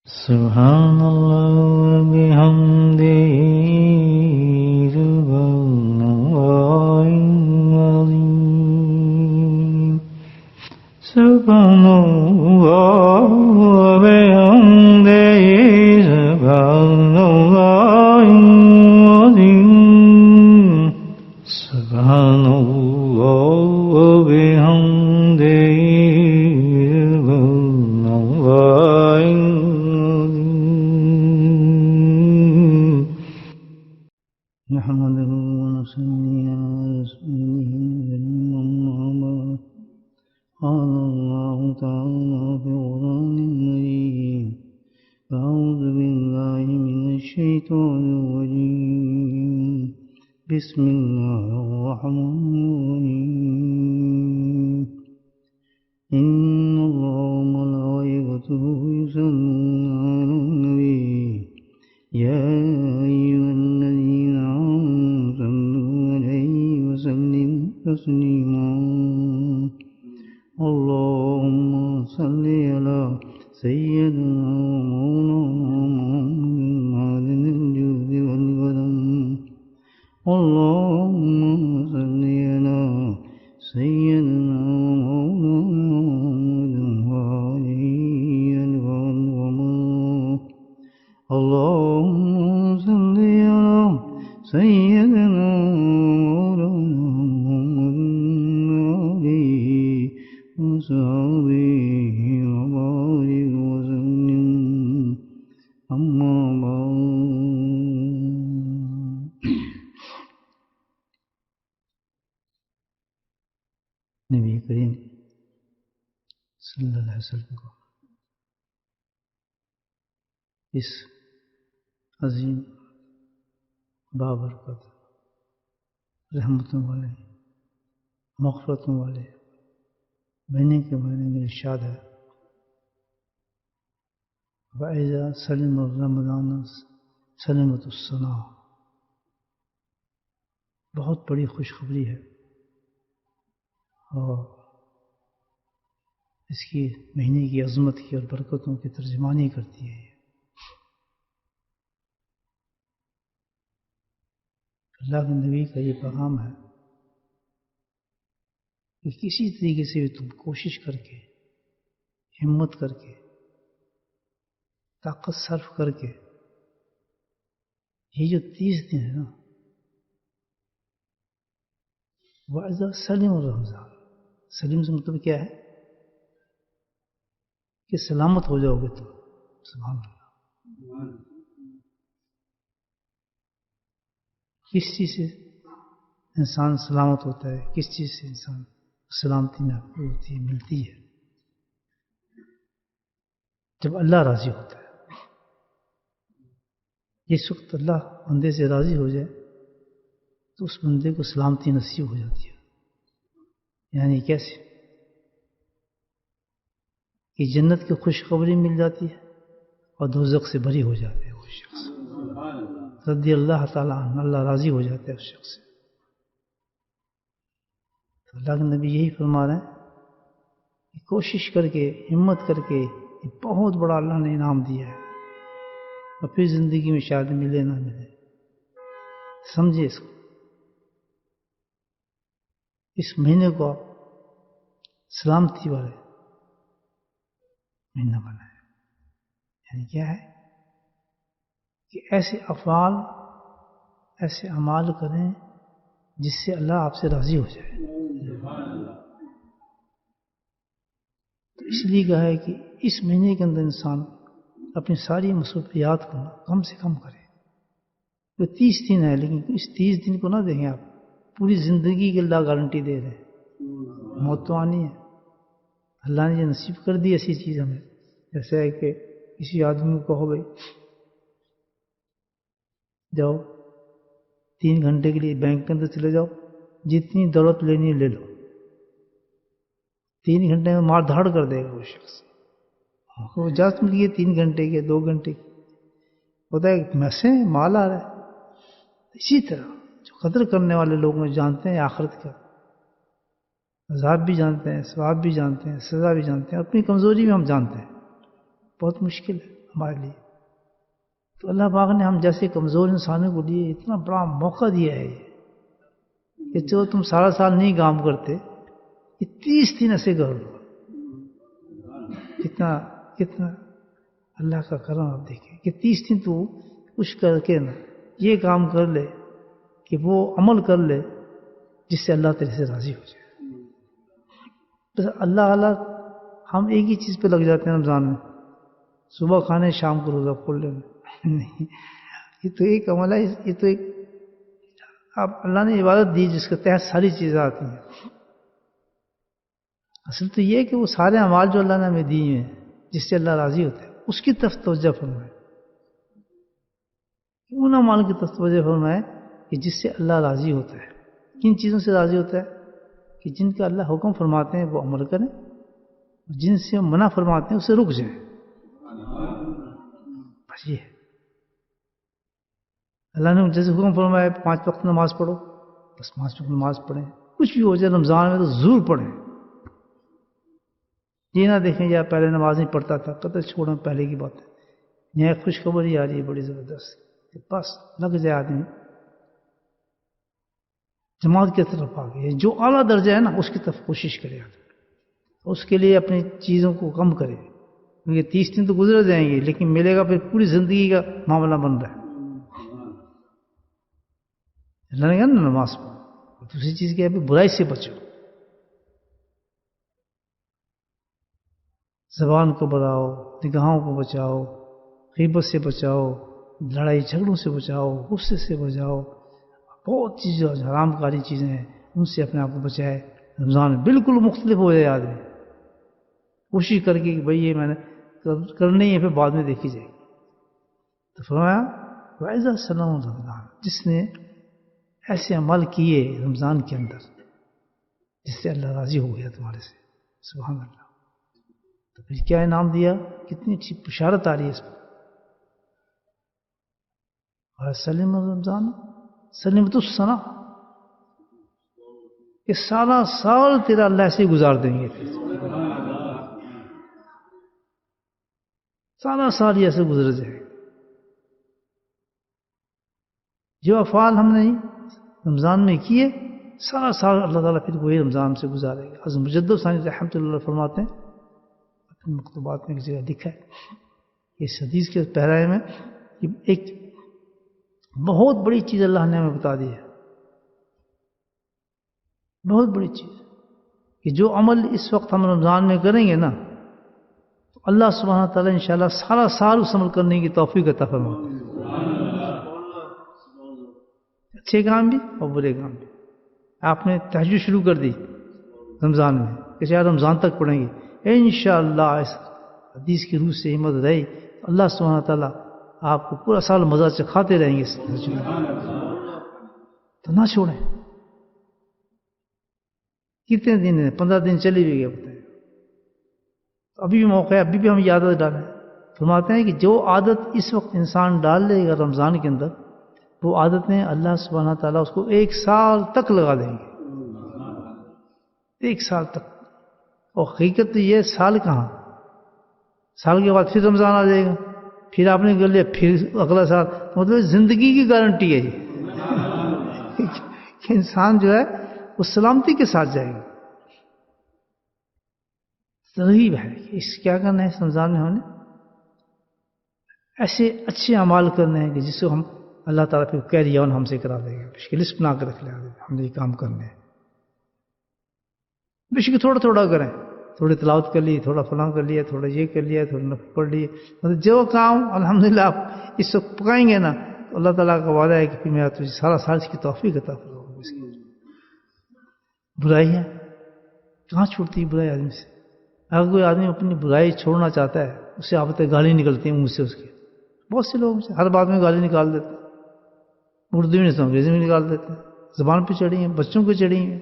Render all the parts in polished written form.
Subhanallah bihamdihi subhanallahil azim. Subhanallah bihamdihi subhanallahil azim. Subhanallah bihamdihi subhanallahil نحمده ونصلي على رسوله الكريم أما بعد قال الله تعالى في القرآن المجيد أعوذ بالله من الشيطان الرجيم بسم الله الرحمن الرحيم إن الله وملائكته يصلون على النبي يا أيها الذين آمنوا صلوا عليه وسلموا تسليما اللهم صل على سيدنا ومولانا محمد الجود والكرم اللهم صل على سيدنا ومولانا محمد اللهم صل على سيدنا مولانا محمد وآله وصحبه وبارك وسلم أما بعد نبی کریم صلی اللہ علیہ وسلم کو اس عظیم بابرکت رحمتوں والے مغفرتوں والے مہینے کے مہینے میں ارشاد ہے وَإِذَا سَلِمَ رَمَضَانَ سَلِمَتُ السَّنَةُ بہت بڑی خوشخبری ہے اور اس کی مہینے کی عظمت کی اور برکتوں کی ترجمانی کرتی ہے اللہ کے نبی کا یہ پیغام ہے کہ کسی طریقے سے بھی تم کوشش کر کے ہمت کر کے طاقت صرف کر کے یہ جو 30 دن ہے نا وَإِذَا سَلِمَ رَمَضَانَ سلیم سے مطلب کیا ہے کہ سلامت ہو جاؤ گے تم سبحان اللہ کس چیز سے انسان سلامت ہوتا ہے کس چیز سے انسان سلامتی ہوتی ہے ملتی ہے جب اللہ راضی ہوتا ہے جس وقت اللہ بندے سے راضی ہو جائے تو اس بندے کو سلامتی نصیب ہو جاتی ہے یعنی کیسے کہ جنت کی خوشخبری مل جاتی ہے اور دوزخ سے بری ہو جاتے ہیں وہ شخص رضی اللہ تعالیٰ عنہ اللہ راضی ہو جاتا ہے اس شخص سے تو اللہ کے نبی یہی فرما رہے ہیں کہ کوشش کر کے ہمت کر کے یہ بہت بڑا اللہ نے انعام دیا ہے اور پھر زندگی میں شاید ملے نہ ملے سمجھے اس کو اس مہینے کو آپ سلامتی والے مہینہ بنائیں یعنی کیا ہے کہ ایسے افعال ایسے اعمال کریں جس سے اللہ آپ سے راضی ہو جائے تو اس لیے کہا ہے کہ اس مہینے کے اندر انسان اپنی ساری مصروفیات کو کم سے کم کرے تو 30 دن ہے لیکن اس 30 دن کو نہ دیکھیں آپ پوری زندگی کی اللہ گارنٹی دے رہے ہیں موت تو آنی ہے اللہ نے یہ نصیب کر دی ایسی چیز ہمیں جیسے ہے کہ کسی آدمی کو کہو بھائی جاؤ 3 گھنٹے کے لیے بینک کے اندر چلے جاؤ جتنی دولت لینی ہے لے لو 3 گھنٹے میں مار دھاڑ کر دے گا وہ شخص وہ اجازت مل گئی 3 گھنٹے کی 2 گھنٹے کی ہوتا ہے میسے مال آ رہا ہے اسی طرح جو قدر کرنے والے لوگ جانتے ہیں آخرت کا عذاب بھی جانتے ہیں ثواب بھی جانتے ہیں سزا بھی جانتے ہیں اپنی کمزوری بھی ہم جانتے ہیں بہت مشکل ہے ہمارے لیے. تو اللہ پاک نے ہم جیسے کمزور انسانوں کو لیے اتنا بڑا موقع دیا ہے کہ جو تم سارا سال نہیں کام کرتے یہ 30 دن ایسے کر لو. کتنا کتنا اللہ کا کرم آپ دیکھیں کہ 30 دن تو کچھ کر کے نا یہ کام کر لے کہ وہ عمل کر لے جس سے اللہ تعالی سے راضی ہو جائے. بس اللہ ہم ایک ہی چیز پہ لگ جاتے ہیں رمضان میں, صبح کھانے شام کو روزہ کھول لینا. نہیں, یہ تو ایک عمل ہے, یہ تو ایک آپ اللہ نے عبادت دی جس کے تحت ساری چیزیں آتی ہیں. اصل تو یہ کہ وہ سارے اعمال جو اللہ نے ہمیں دیے ہیں جس سے اللہ راضی ہوتا ہے اس کی طرف توجہ فرمائے, ان اعمال کی طرف توجہ فرمائے کہ جس سے اللہ راضی ہوتا ہے. کن چیزوں سے راضی ہوتا ہے؟ کہ جن کا اللہ حکم فرماتے ہیں وہ عمل کریں, جن سے منع فرماتے ہیں اسے رک جائیں. بس یہ ہے. اللہ نے جیسے حکم فرمایا 5 وقت نماز پڑھو, بس 5 وقت نماز پڑھیں. کچھ بھی ہو جائے رمضان میں تو ضرور پڑھیں. یہ نہ دیکھیں یا پہلے نماز نہیں پڑھتا تھا قطع چھوڑیں, پہلے کی بات ہے. یہاں خوشخبری آ رہی ہے بڑی زبردست, بس لگ جائے آدمی جماعت کی طرف آ گئے. جو اعلیٰ درجہ ہے نا اس کی طرف کوشش کرے, اس کے لیے اپنی چیزوں کو کم کرے. کیونکہ 30 دن تو گزر جائیں گے لیکن ملے گا پھر پوری زندگی کا معاملہ بن رہا ہے. اللہ نے کہا نا نماز پڑھو, دوسری چیز کیا ہے برائی سے بچو, زبان کو بڑھاؤ, نگاہوں کو بچاؤ, غیبت سے بچاؤ, لڑائی جھگڑوں سے بچاؤ, غصے سے بچاؤ. بہت چیزیں حرام کاری چیزیں ہیں ان سے اپنے آپ کو بچائے. رمضان بالکل مختلف ہو جائے آدمی, کوشش کر کے کہ بھئی یہ میں نے کرنی ہے, پھر بعد میں دیکھی جائے گی. تو فرمایا وَإِذَا سَلَمَ رمضان, جس نے ایسے عمل کیے رمضان کے اندر جس سے اللہ راضی ہو گیا تمہارے سے, سبحان اللہ. تو پھر کیا انعام دیا, کتنی اچھی بشارت آ رہی ہے اس پر. اور سلم رمضان سلمت السنہ, کہ سارا سال تیرا اللہ سے گزار دیں گے. سارا سال یہ ایسے گزر جائے. جو افعال ہم نے رمضان میں کیے سارا سال اللہ تعالیٰ پھر وہی رمضان سے گزارے گا. حضرت مجدد ثانی رحمۃ اللہ فرماتے ہیں اپنے مکتوبات میں ایک جگہ لکھا ہے, اس حدیث کے پیرائے میں ایک بہت بڑی چیز اللہ نے ہمیں بتا دی ہے, بہت بڑی چیز, کہ جو عمل اس وقت ہم رمضان میں کریں گے نا تو اللہ سبحانہ تعالیٰ انشاءاللہ سارا سال اس عمل کرنے کی توفیق عطا فرمائے. اچھے کام بھی اور برے کام بھی. آپ نے تہجد شروع کر دی رمضان میں کہ شاید رمضان تک پڑھیں گے, انشاءاللہ اس حدیث کی روح سے ہمت رہی اللہ سبحانہ تعالیٰ آپ کو پورا سال مزہ چکھاتے رہیں گے اس تہجد میں. تو نہ چھوڑیں. کتنے دن ہیں, 15 دن چلی ہوئی گئے بتائیں. ابھی بھی موقع ہے, ابھی بھی ہم یہ عادت ڈالیں. فرماتے ہیں کہ جو عادت اس وقت انسان ڈال لے گا رمضان کے اندر وہ عادتیں اللہ سبحانہ تعالیٰ اس کو 1 سال تک لگا دیں گے. 1 سال تک. اور حقیقت تو یہ سال کہاں, سال کے بعد پھر رمضان آ جائے گا, پھر آپ نے کر لیا پھر اگلا سال. مطلب زندگی کی گارنٹی ہے یہ کہ انسان جو ہے وہ سلامتی کے ساتھ جائے گا. ترغیب ہے کہ اس کیا کرنا ہے اس رمضان میں, ہم نے ایسے اچھے اعمال کرنے ہیں کہ جس سے ہم اللہ تعالیٰ پھر کیری آن ہم سے کرا دے گا. اس کی لسٹ بنا کر رکھ لیں, ہم نے یہ کام کرنے ہیں. بیشک تھوڑا تھوڑا کریں, تھوڑی تلاوت کر لی, تھوڑا فلاں کر لیا, تھوڑا یہ کر لیا, تھوڑا نفل پڑھ لیے. مطلب جو کام الحمدللہ آپ اس وقت پکائیں گے نا تو اللہ تعالیٰ کا وعدہ ہے کہ پھر میں تجھے سارا سال اس کی توفیق عطا کروں گا. اس کی برائی ہے کہاں چھوڑتی ہے برائی آدمی سے. اگر کوئی آدمی اپنی برائی چھوڑنا چاہتا ہے اسے آپ گالی نکلتی ہیں منہ سے. اس کے بہت سے لوگ ہر بات میں گالی نکال دیتے ہیں, اردو میں نہیں تو انگریزی میں نکال دیتے ہیں, زبان پہ چڑھی ہیں, بچوں پہ چڑھی ہیں.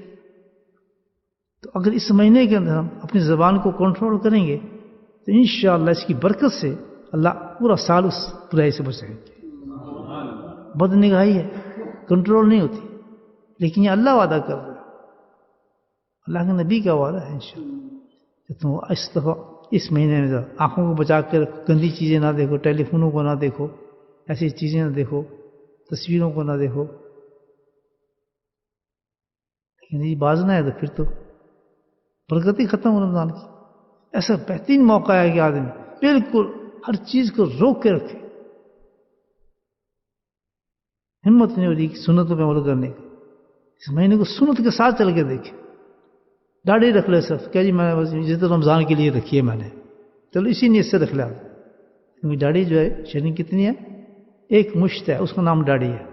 تو اگر اس مہینے کے اندر ہم اپنی زبان کو کنٹرول کریں گے تو انشاءاللہ اس کی برکت سے اللہ پورا سال اس برائی سے بچائیں گے. بد نگاہی ہے, کنٹرول نہیں ہوتی, لیکن یہ اللہ وعدہ کر رہا ہے, اللہ کے نبی کا وعدہ ہے انشاءاللہ کہ تم اس دفعہ اس مہینے میں آنکھوں کو بچا کر گندی چیزیں نہ دیکھو، ٹیلی فونوں کو نہ دیکھو، ایسی چیزیں نہ دیکھو، تصویروں کو نہ دیکھو. لیکن یہ باز نہ ہے تو پھر تو برکت ہی ختم ہو رمضان کی. ایسا بہترین موقع ہے کہ آدمی بالکل ہر چیز کو روک کے رکھے. ہمت نہیں ہو رہی کہ سنتوں پہ عمل کرنے کی. اس مہینے کو سنت کے ساتھ چل کے دیکھے. داڑھی رکھ لے صرف کیا جی میں بس یہ تو رمضان کے لیے رکھی ہے میں نے، چلو اسی نیت سے رکھ لیا. کیونکہ داڑھی جو ہے شرعی کتنی ہے؟ ایک مشت ہے، اس کا نام داڑھی ہے.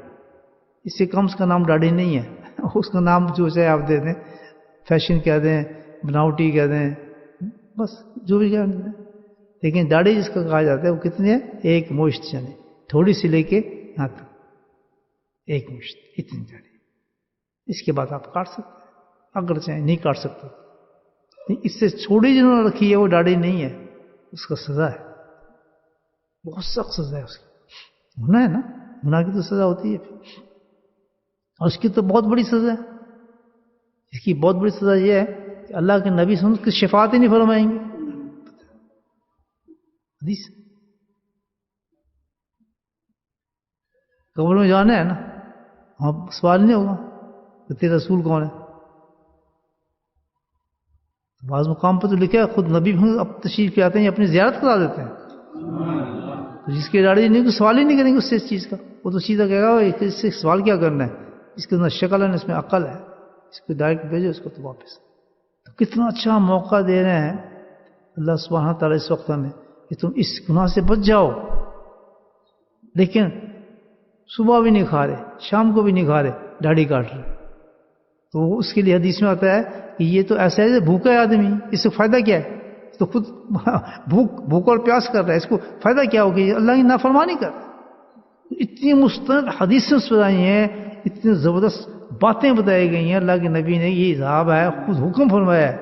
اس سے کم اس کا نام داڑھی نہیں ہے. اس کا نام جو چاہے آپ دے دیں، فیشن کہہ دیں، بناوٹی کہہ دیں، بس جو بھی کہہ دیں. لیکن داڑھی جس کا کہا جاتا ہے وہ کتنی ہے؟ ایک مشت، یعنی تھوڑی سی لے کے یہاں تک ایک مشت، اتنی داڑھی. اس کے بعد آپ کاٹ سکتے ہیں اگر چاہیں، نہیں کاٹ سکتے. اس سے چھوڑی جنہوں نے رکھی ہے وہ داڑھی نہیں ہے، اس کا سزا ہے، بہت سخت سزا ہے اس کی. گناہ ہے نا، گناہ کی تو سزا ہوتی ہے پھر، اور اس کی تو بہت بڑی سزا ہے. اس کی بہت بڑی سزا یہ ہے کہ اللہ کے نبی صلی اللہ علیہ وسلم کی شفاعت ہی نہیں فرمائیں گے. حدیث قبر میں جانا ہے نا، وہاں سوال نہیں ہوگا کہ تیرے رسول کون ہے. بعض مقام پر تو لکھا ہے خود نبی اب تشریف کے آتے ہیں اپنی زیارت کرا دیتے ہیں. تو جس کی داڑھی نہیں تو سوال ہی نہیں کریں گے اس سے اس چیز کا. وہ تو سیدھا کہے گا اس سے سوال کیا کرنا ہے، اس کے اندر شکل ہے، اس میں عقل ہے، اس کو ڈائریکٹ بھیجو اس کو تو واپس. تو کتنا اچھا موقع دے رہے ہیں اللہ سبحانہ تعالیٰ اس وقت میں کہ تم اس گناہ سے بچ جاؤ. لیکن صبح بھی نہیں کھا رہے، شام کو بھی نہیں کھا رہے، داڑھی کاٹ رہے. تو اس کے لیے حدیث میں آتا ہے کہ یہ تو ایسا ہے بھوکا ہے آدمی، اس سے فائدہ کیا ہے؟ تو خود بھوک اور پیاس کر رہا ہے، اس کو فائدہ کیا ہوگا؟ اللہ کی نافرمانی کر رہا ہے. اتنی مستند حدیثیں بتائی ہیں، اتنی زبردست باتیں بتائی گئی ہیں. اللہ کے نبی نے یہ عذاب ہے خود حکم فرمایا ہے،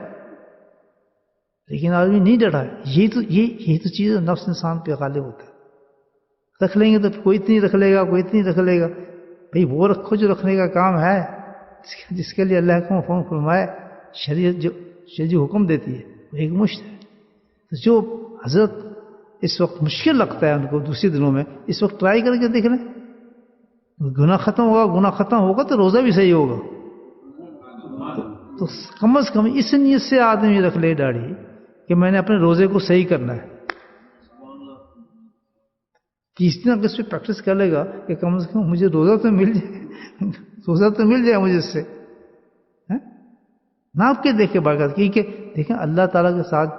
لیکن آدمی نہیں ڈٹا ہے. یہی تو چیز نفس انسان پہ غالب ہوتا ہے. رکھ لیں گے تو کوئی اتنی رکھ لے گا، کوئی اتنی رکھ لے گا. بھئی وہ رکھو جو رکھنے کا کام ہے، جس کے لیے اللہ کا حکم فرمایا. شریعت جو حکم دیتی ہے وہ ایک مشت ہے. تو جو حضرت اس وقت مشکل لگتا ہے ان کو دوسرے دنوں میں، اس وقت ٹرائی کر کے دیکھ لیں. گناہ ختم ہوگا تو روزہ بھی صحیح ہوگا. تو کم از کم اس نیت سے آدمی رکھ لے داڑھی کہ میں نے اپنے روزے کو صحیح کرنا ہے. 30 دن اگر اس پہ پریکٹس کر لے گا کہ کم از کم مجھے روزہ تو مل جائے مجھے اس سے. ناپ کے دیکھے برکت کی کہ دیکھیں اللہ تعالیٰ کے ساتھ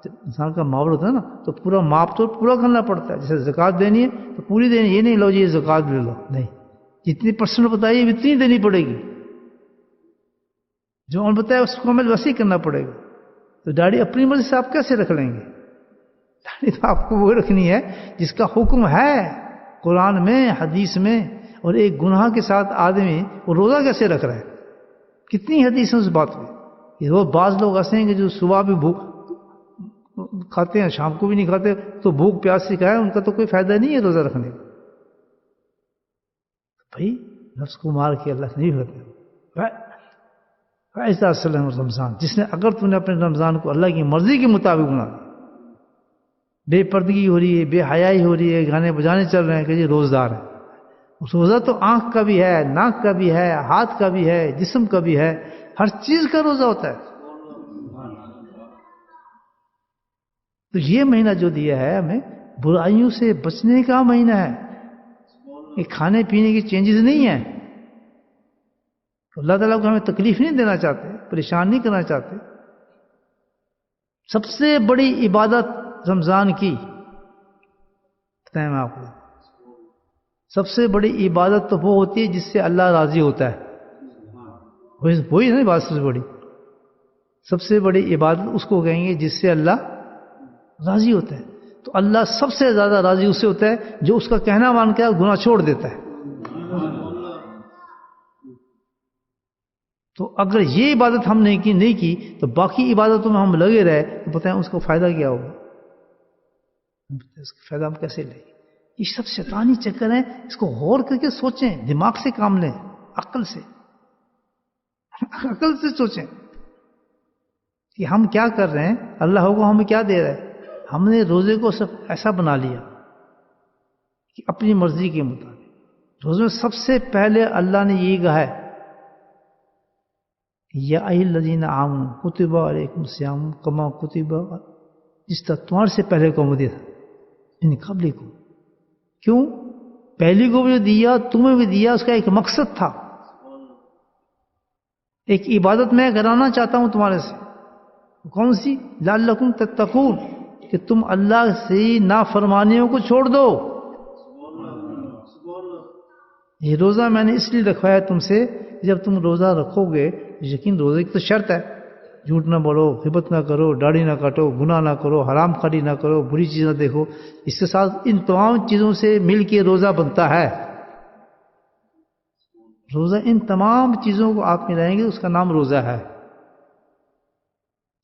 انسان کا معاملہ ہوتا ہے نا تو پورا ماپ تو پورا کرنا پڑتا ہے. جیسے زکوٰۃ دینی ہے تو پوری دینی، یہ نہیں لو جی زکوٰۃ لے لو، نہیں، جتنی پرسنٹ بتائیے اتنی دینی پڑے گی. جو عمل بتایا اس کو عمل ویسے ہی کرنا پڑے گا. تو داڑھی اپنی مرضی سے آپ کیسے رکھ لیں گے؟ داڑھی تو آپ کو وہ رکھنی ہے جس کا حکم ہے قرآن میں، حدیث میں. اور ایک گناہ کے ساتھ آدمی وہ روزہ کیسے رکھ رہا ہے؟ کتنی حدیث ہیں اس بات میں. یہ وہ بعض لوگ ایسے ہیں کہ جو صبح بھی بھوک کھاتے ہیں، شام کو بھی نہیں کھاتے، تو بھوک پیاس سے کھائے، ان کا تو کوئی فائدہ نہیں ہے روزہ رکھنے کا. بھائی نفس کو مار کے اللہ سے نہیں کرتے. ایسا رمضان جس نے اگر تم نے اپنے رمضان کو اللہ کی مرضی کے مطابق بنا دیا، بے پردگی ہو رہی ہے، بے حیائی ہو رہی ہے، گانے بجانے چل رہے ہیں کہ یہ روزدار ہے. روزہ تو آنکھ کا بھی ہے، ناک کا بھی ہے، ہاتھ کا بھی ہے، جسم کا بھی ہے، ہر چیز کا روزہ ہوتا ہے. تو یہ مہینہ جو دیا ہے ہمیں برائیوں سے بچنے کا مہینہ ہے. یہ کھانے پینے کی چینجز نہیں ہیں. اللہ تعالیٰ کو ہمیں تکلیف نہیں دینا چاہتے، پریشان نہیں کرنا چاہتے. سب سے بڑی عبادت رمضان کی بتائیں میں آپ کو، سب سے بڑی عبادت تو وہ ہوتی ہے جس سے اللہ راضی ہوتا ہے. وہی نا بات سب سے بڑی. سب سے بڑی عبادت اس کو کہیں گے جس سے اللہ راضی ہوتا ہے. تو اللہ سب سے زیادہ راضی اس سے ہوتا ہے جو اس کا کہنا مان کے گناہ چھوڑ دیتا ہے. تو اگر یہ عبادت ہم نے نہیں کی تو باقی عبادتوں میں ہم لگے رہے تو بتائیں اس کو فائدہ کیا ہوگا؟ اس کا فائدہ ہم کیسے لیں؟ یہ سب شیطانی چکر ہیں. اس کو غور کر کے سوچیں، دماغ سے کام لیں، عقل سے سوچیں کہ ہم کیا کر رہے ہیں، اللہ ہوگا ہمیں کیا دے رہا ہے. ہم نے روزے کو صرف ایسا بنا لیا کہ اپنی مرضی کے مطابق. روزے میں سب سے پہلے اللہ نے یہی کہا ہے یا ایھا الذین آمنوا کتب علیکم الصیام کما کتب، جس طرح تمہارے سے پہلے قوم دیا تھا ان قبلکم. کیوں؟ پہلی کو بھی دیا تمہیں بھی دیا، اس کا ایک مقصد تھا، ایک عبادت میں کرانا چاہتا ہوں تمہارے سے. کون سی؟ لعلکم تتقون، کہ تم اللہ سے نافرمانیوں کو چھوڑ دو. یہ روزہ میں نے اس لیے رکھوایا تم سے، جب تم روزہ رکھو گے، یقین روزے کی تو شرط ہے، جھوٹ نہ بولو، غیبت نہ کرو، داڑھی نہ کاٹو، گناہ نہ کرو، حرام خوری نہ کرو، بری چیز نہ دیکھو. اس کے ساتھ ان تمام چیزوں سے مل کے روزہ بنتا ہے. روزہ ان تمام چیزوں کو آپ ملائیں گے، اس کا نام روزہ ہے.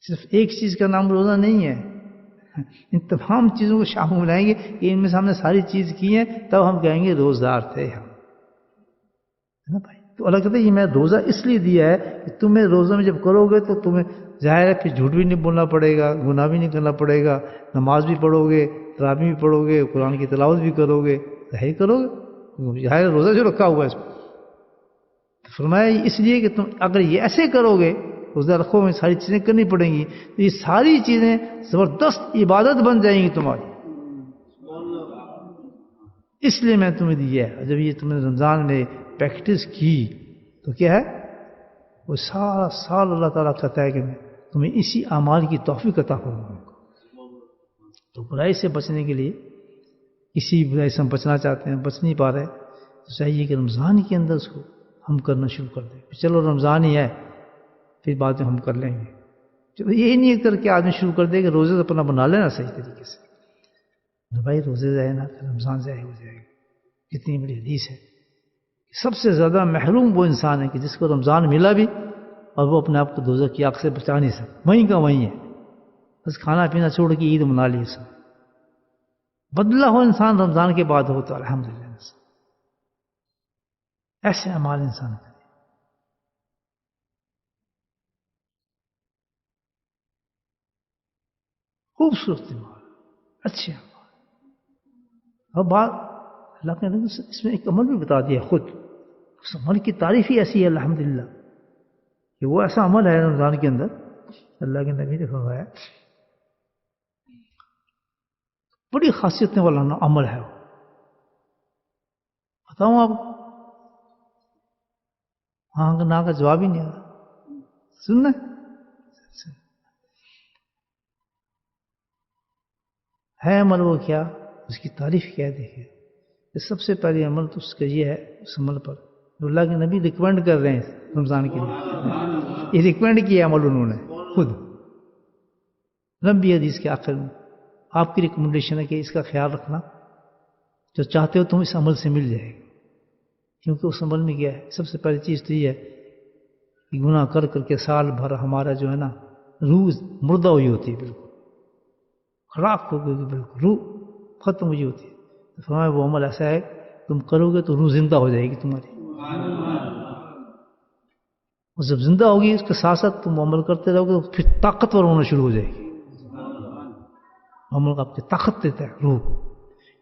صرف ایک چیز کا نام روزہ نہیں ہے، ان تمام چیزوں کو شامل ملائیں گے کہ ان میں سے ہم نے ساری چیز کی ہیں، تب ہم کہیں گے روزدار تھے ہم. ہے نا بھائی؟ تو اللہ کہتے ہیں یہ میں روزہ اس لیے دیا ہے کہ تمہیں روزہ میں جب کرو گے تو تمہیں ظاہر ہے پھر جھوٹ بھی نہیں بولنا پڑے گا، گناہ بھی نہیں کرنا پڑے گا، نماز بھی پڑھو گے، تراویح بھی پڑھو گے، قرآن کی تلاوت بھی کرو گے، ظاہر کرو گے. ظاہر روزہ جو رکھا ہوا ہے اس میں فرمایا اس لیے کہ تم اگر یہ ایسے کرو گے، روزہ رکھو میں ساری چیزیں کرنی پڑیں گی، تو یہ ساری چیزیں زبردست عبادت بن جائیں گی تمہاری. اس لیے میں تمہیں دیا ہے. جب یہ تم نے رمضان میں پریکٹس کی تو کیا ہے، وہ سارا سال اللہ تعالیٰ کہتا ہے کہ میں تمہیں اسی اعمال کی توفیق عطا کروں گا. تو برائی سے بچنے کے لیے، کسی برائی سے ہم بچنا چاہتے ہیں، بچ نہیں پا رہے، تو چاہیے کہ رمضان کے اندر اس کو ہم کرنا شروع کر دیں. چلو رمضان ہی ہے، پھر بعد میں ہم کر لیں گے. چلو یہی نہیں کر کے آدمی شروع کر دے کہ روزے اپنا بنا لینا صحیح طریقے سے. بھائی روزے جائے نا، رمضان ضائع ہو جائے گا. کتنی بڑی حدیث ہے. سب سے زیادہ محروم وہ انسان ہے کہ جس کو رمضان ملا بھی اور وہ اپنے آپ کو دوزخ کی آگ سے بچا نہیں سکتا. وہیں کا وہیں ہے، بس کھانا پینا چھوڑ کے عید منا لی سب. بدلہ ہو انسان رمضان کے بعد ہو تو الحمدللہ. ایسے اعمال انسان کرے. خوبصورت اعمال، اچھے اعمال. اور بات اللہ کے نبی اس میں ایک عمل بھی بتا دیا خود. اس عمل کی تعریف ہی ایسی ہے الحمدللہ کہ وہ ایسا عمل ہے رمضان کے اندر، اللہ کے نبی نے فرمایا بڑی خاصیت والا عمل ہے. بتاؤں آپ؟ ہاں نہ کا جواب ہی نہیں آ رہا. سننا ہے عمل وہ کیا، اس کی تعریف کیا ہے. دیکھیے سب سے پہلی عمل تو اس کا یہ ہے، اس عمل پر جو اللہ کے نبی ریکمینڈ کر رہے ہیں رمضان کے لیے. یہ ریکمینڈ کیا عمل انہوں نے خود. لمبی حدیث کے آخر میں آپ کی ریکمنڈیشن ہے کہ اس کا خیال رکھنا، جو چاہتے ہو تم اس عمل سے مل جائے گا. کیونکہ اس عمل میں کیا ہے، سب سے پہلی چیز تو یہ ہے کہ گناہ کر کر کے سال بھر ہمارا جو ہے نا روح مردہ ہوئی ہوتی ہے، بالکل خراب ہو گئی، بالکل روح ختم ہوئی ہوتی ہے. تو فرمایا وہ عمل ایسا ہے تم کرو گے تو روح زندہ ہو جائے گی تمہاری. اور جب زندہ ہوگی اس کے ساتھ ساتھ تم عمل کرتے رہو گے تو پھر طاقتور ہونا شروع ہو جائے گی. عمل آپ کی طاقت دیتا ہے روح کو.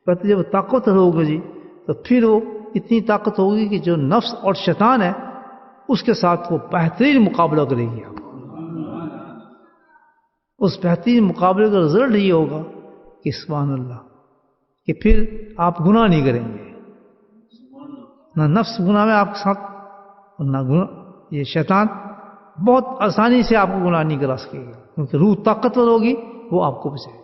کہتے جب طاقتور ہوگا جی تو پھر وہ اتنی طاقت ہوگی کہ جو نفس اور شیطان ہے اس کے ساتھ وہ بہترین مقابلہ کرے گی. آپ اس بہترین مقابلے کا رزلٹ یہ ہوگا کہ سبحان اللہ کہ پھر آپ گناہ نہیں کریں گے. نہ نفس گناہ میں آپ کے ساتھ، اور نہ گناہ یہ شیطان بہت آسانی سے آپ کو گناہ نہیں کرا سکے گا، کیونکہ روح طاقتور ہوگی وہ آپ کو بچائے گی.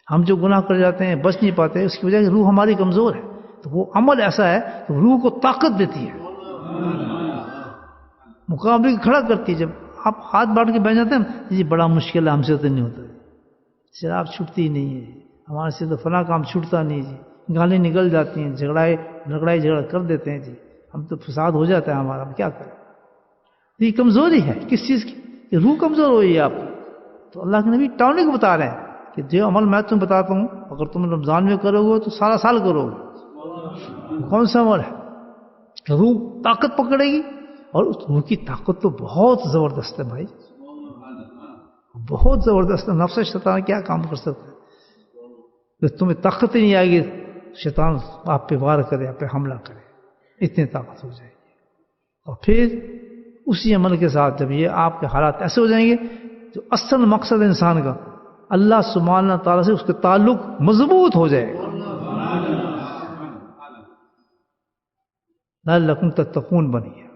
ہم جو گناہ کر جاتے ہیں بچ نہیں پاتے، اس کی وجہ سے روح ہماری کمزور ہے. تو وہ عمل ایسا ہے کہ روح کو طاقت دیتی ہے، مقابلے کھڑا کرتی ہے. جب آپ ہاتھ باندھ کے بیٹھ جاتے ہیں جی بڑا مشکل ہے، ہم سے تو نہیں ہوتا جی، شراب چھوٹتی ہی نہیں ہے، ہمارے سے تو فلاں کام چھوٹتا نہیں جی، گالی نکل جاتی ہیں، لڑائی جھگڑا کر دیتے ہیں جی، ہم تو فساد ہو جاتا ہے ہمارا، ہم کیا کریں. تو یہ کمزوری ہے کس چیز کی؟ کہ روح کمزور ہوئی ہے آپ کی. تو اللہ کے نبی ٹاؤننگ بتا رہے ہیں کہ جو عمل میں تمہیں بتاتا ہوں اگر تم رمضان میں کرو گے تو سارا سال کرو گے. کون سا عمل ہے کہ روح طاقت پکڑے گی، اور اس روح کی طاقت تو بہت زبردست ہے بھائی، بہت زبردست نفس شیطان کیا کام کر سکتا ہے؟ تمہیں طاقت ہی نہیں آئے گی شیطان آپ پہ وار کرے، آپ پہ حملہ کرے، اتنی طاقت ہو جائے گی. اور پھر اسی عمل کے ساتھ جب یہ آپ کے حالات ایسے ہو جائیں گے تو اصل مقصد انسان کا اللہ سبحانہ تعالیٰ سے اس کے تعلق مضبوط ہو جائے گا. لعلکم تتقون بنی ہے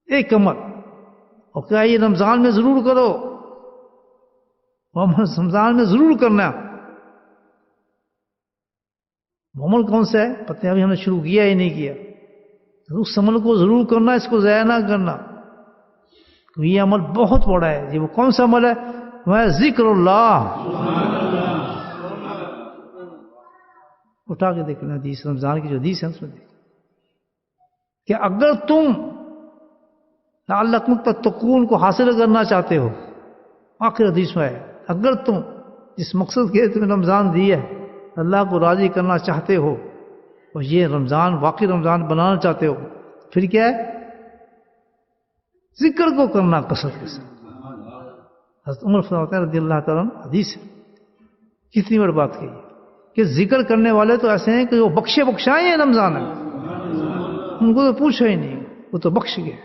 ایک عمل. اور کیا یہ رمضان میں ضرور کرو، رمضان میں ضرور کرنا. وہ عمل کون سا ہے پتہ ابھی ہم نے شروع کیا ہی نہیں کیا. اس عمل کو ضرور کرنا، اس کو ضائع نہ کرنا. تو یہ عمل بہت بڑا ہے. یہ وہ کون سا عمل ہے؟ وہ ہے ذکر اللہ. اٹھا کے دیکھنا حدیث، رمضان کی جو حدیث ہے اس میں دیکھ کہ اگر تم لعلکم تتقون کو حاصل کرنا چاہتے ہو، آخر حدیث میں ہے اگر تم جس مقصد کے تمہیں رمضان دی ہے اللہ کو راضی کرنا چاہتے ہو اور یہ رمضان واقعی رمضان بنانا چاہتے ہو، پھر کیا ہے؟ ذکر کو کرنا کثرت کے ساتھ. حضرت عمر فرماتے ہیں رضی اللہ تعالیٰ عنہ، حدیث ہے. کتنی بڑی بات کہی کہ ذکر کرنے والے تو ایسے ہیں کہ وہ بخشے بخشائے ہیں رمضان ہے، ان کو تو پوچھا ہی نہیں، وہ تو بخش گئے.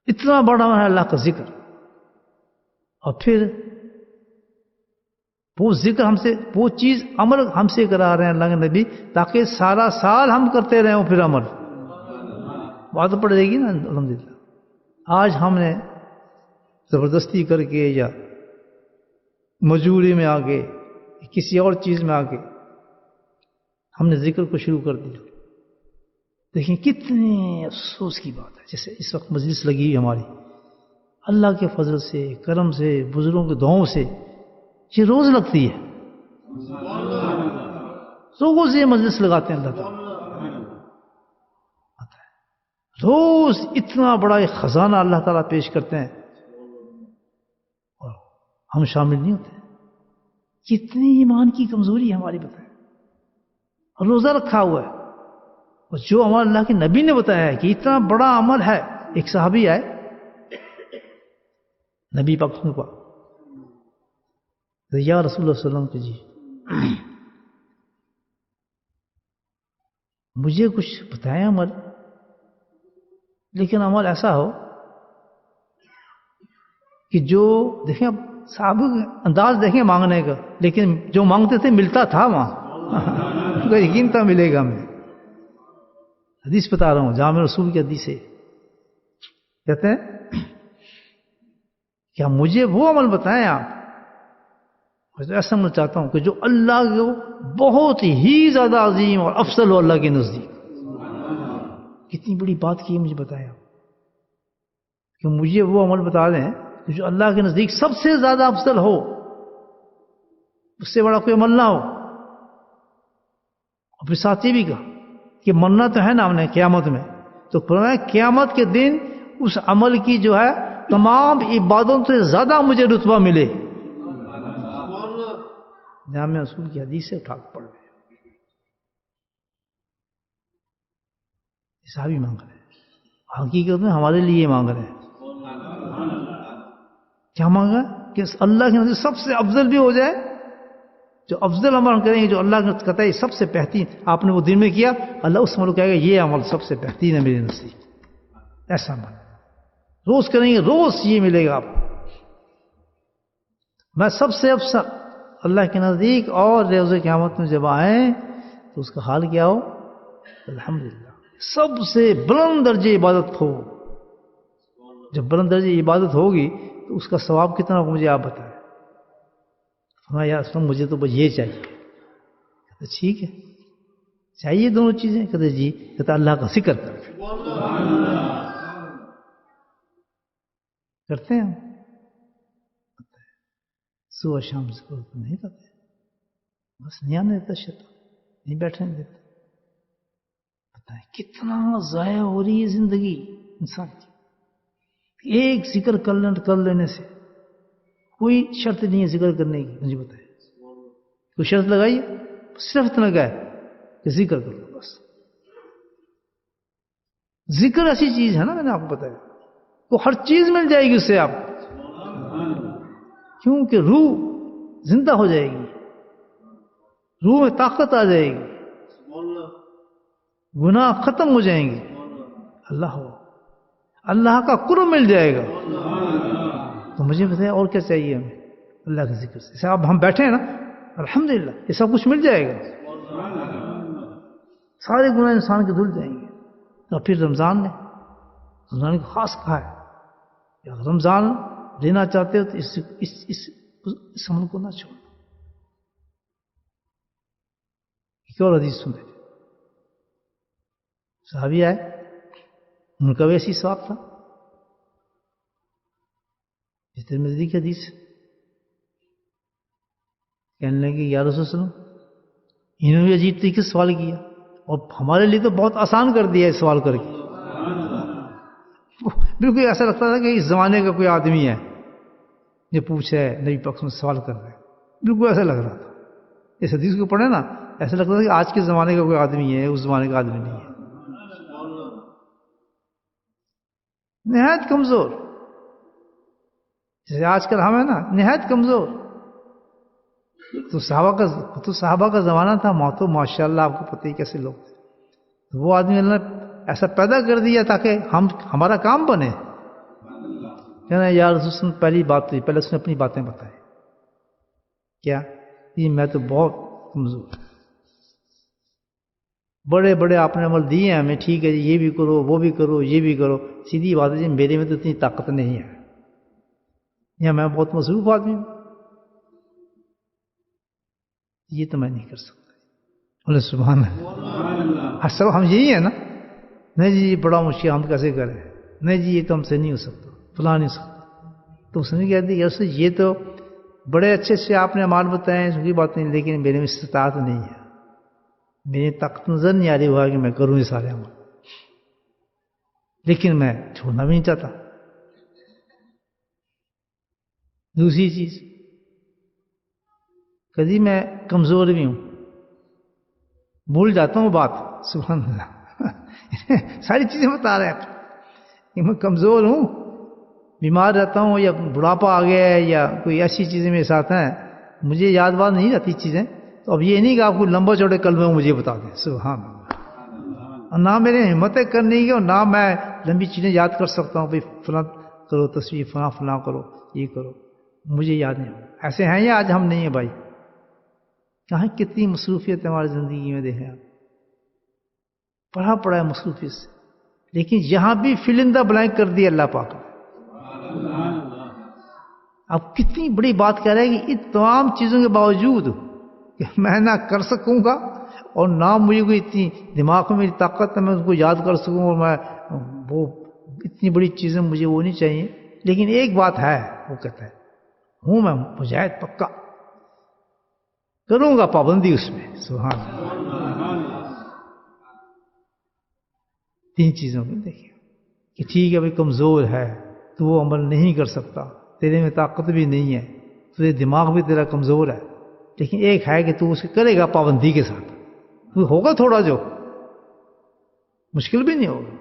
اتنا بڑا ہے اللہ کا ذکر. اور پھر وہ ذکر ہم سے، وہ چیز عمل ہم سے کرا رہے ہیں اللہ کے نبی تاکہ سارا سال ہم کرتے رہیں. وہ پھر عمل بات پڑ جائے گی نا الحمدللہ. آج ہم نے زبردستی کر کے یا مجبوری میں آ کے کسی اور چیز میں آ کے ہم نے ذکر کو شروع کر دیا. دیکھیں کتنے افسوس کی بات ہے. جیسے اس وقت مجلس لگی ہوئی ہماری، اللہ کے فضل سے، کرم سے، بزرگوں کے دعاؤں سے یہ روز لگتی ہے. روز یہ مجلس لگاتے ہیں اللہ تعالیٰ. روز اتنا بڑا ایک خزانہ اللہ تعالیٰ پیش کرتے ہیں اور ہم شامل نہیں ہوتے. کتنی ایمان کی کمزوری ہے ہماری بتائیں. اور روزہ رکھا ہوا ہے اور جو عمل اللہ کے نبی نے بتایا ہے کہ اتنا بڑا عمل ہے. ایک صحابی آئے نبی پاک کے پاس، یا رسول اللہ صلی اللہ علیہ وسلم کہ جی مجھے کچھ بتائیں عمل، لیکن عمل ایسا ہو کہ جو دیکھیں اب صاحب انداز دیکھیں مانگنے کا، لیکن جو مانگتے تھے ملتا تھا وہاں کو یقین تھا ملے گا. میں حدیث بتا رہا ہوں، جامع رسول کی حدیث ہے. کہتے ہیں کہ مجھے وہ عمل بتائیں آپ، میں ایسا عمل چاہتا ہوں کہ جو اللہ کو بہت ہی زیادہ عظیم اور افضل ہو اللہ کے نزدیک. کتنی بڑی بات کی ہے مجھے بتایا کہ مجھے وہ عمل بتا دیں کہ جو اللہ کے نزدیک سب سے زیادہ افضل ہو، اس سے بڑا کوئی عمل نہ ہو. اور پھر ساتھ یہ بھی کہا کہ مرنا تو ہے نا ہم نے قیامت میں، تو فرمایا قیامت کے دن اس عمل کی جو ہے تمام عبادتوں سے زیادہ مجھے رتبہ ملے. جامع رسول کی حدیث سے اٹھا کے پڑھ رہے صحابی مانگ رہے ہیں، حقیقت میں ہمارے لیے مانگ رہے ہیں. کیا مانگا؟ کہ اللہ کے نزدیک سب سے افضل بھی ہو جائے. جو افضل عمل کریں گے، جو اللہ کا کہتا ہے سب سے بہترین، آپ نے وہ دن میں کیا، اللہ اس عمل کو کہے گا یہ عمل سب سے بہترین ہے میرے نزدیک. ایسا عمل روز کریں گے، روز یہ ملے گا آپ کو. میں سب سے افضل اللہ کے نزدیک. اور روز قیامت میں جب آئیں تو اس کا حال کیا ہو؟ الحمدللہ سب سے بلند درجے عبادت ہو. جب بلند درجے عبادت ہوگی تو اس کا ثواب کتنا ہوگا مجھے آپ بتائیں. ہاں یار مجھے تو بس یہ چاہیے. کہتے ٹھیک ہے، چاہیے دونوں چیزیں. کہتے جی. کہتے اللہ کا ذکر کرتے ہیں. صبح شام ذکر نہیں کرتے، بس نہیں آنے دیتا شیطان، نہیں بیٹھنے دیتا. بتائیں کتنا ضائع ہو رہی ہے زندگی انسان کی. ایک ذکر کر لینے سے کوئی شرط نہیں ہے ذکر کرنے کی. مجھے بتائیں کوئی شرط لگائیے؟ صرف اتنا لگا ہے کہ ذکر کر لو بس. ذکر ایسی چیز ہے نا، میں نے آپ کو بتایا، وہ ہر چیز مل جائے گی اس سے آپ، کیونکہ روح زندہ ہو جائے گی، روح میں طاقت آ جائے گی، گناہ ختم ہو جائیں گے، اللہ کا قرب مل جائے گا۔ تو مجھے بتائیں اور کیا چاہیے ہمیں اللہ کے ذکر سے؟ اب ہم بیٹھے ہیں نا، الحمدللہ یہ سب کچھ مل جائے گا، سارے گناہ انسان کے دھل جائیں گے۔ تو پھر رمضان کو خاص کہا ہے کہ اگر رمضان لینا چاہتے ہو تو اس عمل کو نہ چھوڑو۔ ایک اور حدیث سنتے تھے، صحابی آئے، ان کا بھی ایسی ثواب تھا جس ترمذی کی حدیث، کہنے لگے یا رسول اللہ، انہوں نے بھی عجیب طریقے سے سوال کیا اور ہمارے لیے تو بہت آسان کر دیا ہے سوال کر کے، بالکل ایسا لگتا تھا کہ اس زمانے کا کوئی آدمی ہے جو پوچھ ہے، نبی پاک سے سوال کر رہے ہیں، بالکل ایسا لگ رہا تھا۔ اس حدیث کو پڑھے نا، ایسا لگتا تھا کہ آج کے زمانے کا کوئی آدمی ہے، اس زمانے کا آدمی نہیں ہے، نہایت کمزور، جیسے آج کل ہم ہیں نا، نہایت کمزور۔ تو صحابہ کا زمانہ تھا، تو ماشاء اللہ آپ کو پتہ ہی کیسے لوگ تھے، وہ آدمی اللہ نے ایسا پیدا کر دیا تاکہ ہمارا کام بنے۔ کہنا یا رسول اللہ، پہلی بات تو پہلے اس نے اپنی باتیں بتائیں، کیا یہ میں تو بہت کمزور، بڑے بڑے آپ نے عمل دیے ہیں ہمیں، ٹھیک ہے جی، یہ بھی کرو، وہ بھی کرو، یہ بھی کرو، سیدھی بات ہے جی میرے میں تو اتنی طاقت نہیں ہے، یا میں بہت مصروف آدمی ہوں، یہ تو میں نہیں کر سکتا۔ بولے سبحان اللہ، سب ہم یہی ہیں نا، نہیں جی یہ بڑا مشکل، ہم کیسے کریں، نہیں جی یہ تو ہم سے نہیں ہو سکتا، فلاں نہیں ہو سکتا۔ تو اس نے کہہ دیا یار یہ تو بڑے اچھے سے آپ نے اعمال بتائے ہیں، اس کی بات نہیں، لیکن میرے میں استطاعت نہیں ہے، میری طاقت نظر نہیں آ رہی ہوا کہ میں کروں یہ سارے عمل، لیکن میں چھوڑنا بھی نہیں چاہتا۔ دوسری چیز، کبھی میں کمزور بھی ہوں، بھول جاتا ہوں بات، سبحان اللہ ساری چیزیں بتا رہے ہیں کہ میں کمزور ہوں، بیمار رہتا ہوں، یا بڑھاپا آ گیا ہے، یا کوئی ایسی چیزیں میرے ساتھ ہیں، مجھے یاد بات نہیں رہتی چیزیں، تو اب یہ نہیں کہ آپ کو لمبا چوڑے کلمے مجھے بتا دیں، سبحان اللہ، اور نہ میرے ہمتیں کرنے کی، اور نہ میں لمبی چیزیں یاد کر سکتا ہوں، بھائی فلاں کرو تصویر، فلاں کرو، یہ کرو، مجھے یاد نہیں ہوگا۔ ایسے ہیں یا آج ہم نہیں ہیں بھائی؟ کہاں کتنی مصروفیت ہے ہماری زندگی میں، دیکھیں آپ، پڑھا ہے مصروفیت سے، لیکن یہاں بھی فل ان دا بلینک کر دی اللہ پاک نے۔ اب کتنی بڑی بات کہہ رہے ہیں کہ ان تمام چیزوں کے باوجود کہ میں نہ کر سکوں گا، اور نہ مجھے کوئی اتنی دماغ میں میری طاقت ہے میں اس کو یاد کر سکوں، اور میں وہ اتنی بڑی چیزیں مجھے وہ نہیں چاہیے، لیکن ایک بات ہے، وہ کہتا ہے ہوں میں مجاہد پکا، کروں گا پابندی اس میں، سبحان اللہ۔ تین چیزوں میں دیکھیں کہ ٹھیک ہے بھائی کمزور ہے تو وہ عمل نہیں کر سکتا، تیرے میں طاقت بھی نہیں ہے، تیرے دماغ بھی تیرا کمزور ہے، لیکن ایک ہے کہ تو اسے کرے گا پابندی کے ساتھ، تو ہوگا تھوڑا جو مشکل بھی نہیں ہوگا،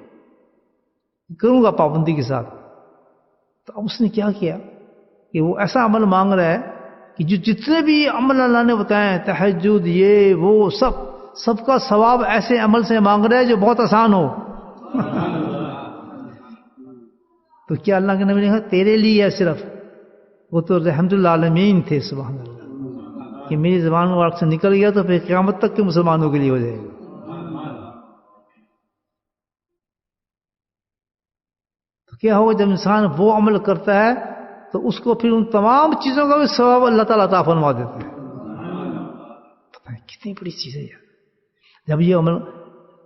کروں گا پابندی کے ساتھ۔ تو اب اس نے کیا کیا کہ وہ ایسا عمل مانگ رہا ہے کہ جو جتنے بھی عمل اللہ نے بتائے ہیں، تہجد، یہ وہ سب کا ثواب ایسے عمل سے مانگ رہا ہے جو بہت آسان ہو تو کیا اللہ کے نبی نے کہا تیرے لیے ہے صرف، وہ تو رحمت للعالمین تھے، سبحان اللہ، کہ میری زبان مبارک سے نکل گیا تو پھر قیامت تک کے مسلمانوں کے لیے ہو جائے گا۔ تو کیا ہوگا جب انسان وہ عمل کرتا ہے تو اس کو پھر ان تمام چیزوں کا بھی ثواب اللہ تعالیٰ عطا فرما دیتے ہیں۔ پتہ نہیں کتنی بڑی چیز ہے یار، جب یہ عمل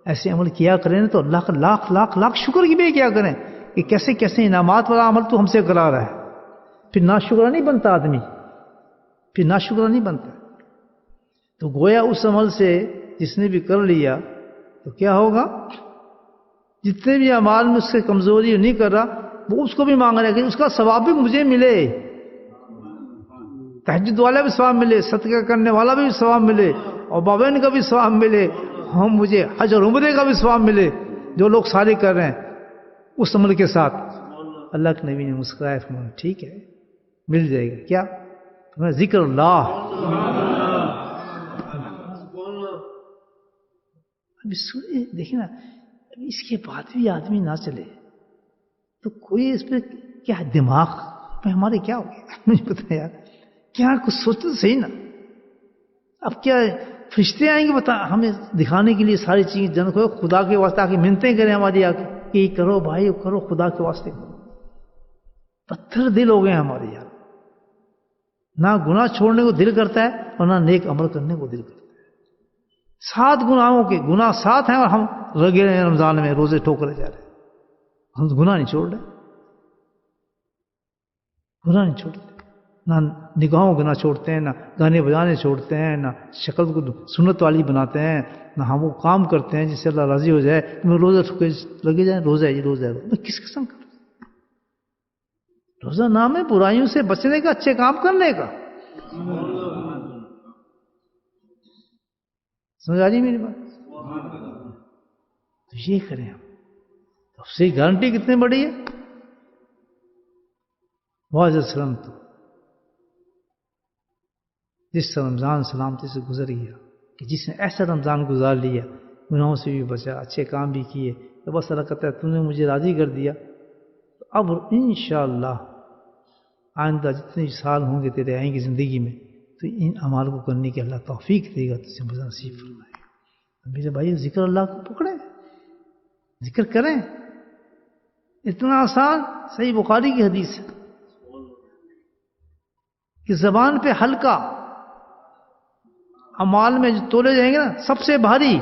ایسے عمل کیا کریں تو اللہ کا لاکھ لاکھ لاکھ شکر کی بھی کیا کریں کہ کیسے کیسے انعامات والا عمل تو ہم سے کرا رہا ہے، پھر ناشکرا نہیں بنتا آدمی، پھر ناشکرا نہیں بنتا۔ تو گویا اس عمل سے جس نے بھی کر لیا تو کیا ہوگا، جتنے بھی اعمال میں اس سے کمزوری نہیں کر رہا وہ اس کو بھی مانگ رہا ہے کہ اس کا ثواب بھی مجھے ملے، تہجد والا بھی ثواب ملے، صدقہ کرنے والا بھی ثواب ملے، اور بابین کا بھی ثواب ملے، ہم مجھے حج اور عمرے کا بھی ثواب ملے، جو لوگ سارے کر رہے ہیں اس عمل کے ساتھ. اللہ کے نبی نے مسکرایا، فرمایا ٹھیک ہے مل جائے گا. کیا؟ ذکر اللہ. ابھی دیکھیں نا، اس کے بعد بھی آدمی نہ چلے تو کوئی اس پہ کیا دماغ پہ ہمارے کیا ہو گیا مجھے پتا یار. کیا کچھ سوچتے تو صحیح نا. اب کیا فرشتے آئیں گے بتا ہمیں دکھانے کے لیے ساری چیز جن کو خدا کے واسطے آ کے منتیں کریں ہماری آ کے کہ یہ کرو بھائی کرو خدا کے واسطے کرو. پتھر دل ہو گئے ہمارے یار. نہ گناہ چھوڑنے کو دل کرتا ہے اور نہ نیک عمل کرنے کو دل کرتا ہے. 7 گناہوں کے گناہ 7 ہیں اور ہم لگے رہے ہیں رمضان میں روزے ٹھوکرے جا رہے ہیں. ہم گناہ نہیں چھوڑ رہے، گناہ نہیں چھوڑ رہے. نہ نگاہوں کو نہ چھوڑتے ہیں، نہ گانے بجانے چھوڑتے ہیں، نہ شکل کو سنت والی بناتے ہیں، نہ ہم وہ کام کرتے ہیں جس سے اللہ راضی ہو جائے. تمہیں روزہ ٹھوکے لگے جائیں روزہ ہے روزہ ہے. میں کس قسم کا روزہ نام ہے برائیوں سے بچنے کا، اچھے کام کرنے کا. سمجھ آ رہی میری بات؟ تو یہ کریں ہم. اب سے گارنٹی کتنی بڑی ہے. معاذ السلام تو جس سے رمضان سلامتی سے گزر گیا، کہ جس نے ایسا رمضان گزار لیا، گناہوں سے بھی بچا، اچھے کام بھی کیے، تو بس اللہ کہتا ہے تم نے مجھے راضی کر دیا. تو اب انشاءاللہ آئندہ جتنے سال ہوں گے تیرے آئیں گے زندگی میں، تو ان اعمال کو کرنے کی اللہ توفیق دے گا، تجھے مزہ نصیب فرمائے گا. میرے بھائی ذکر اللہ کو پکڑیں، ذکر کریں. اتنا آسان. صحیح بخاری کی حدیث ہے کہ زبان پہ ہلکا اعمال میں جو تولے جائیں گے نا سب سے بھاری.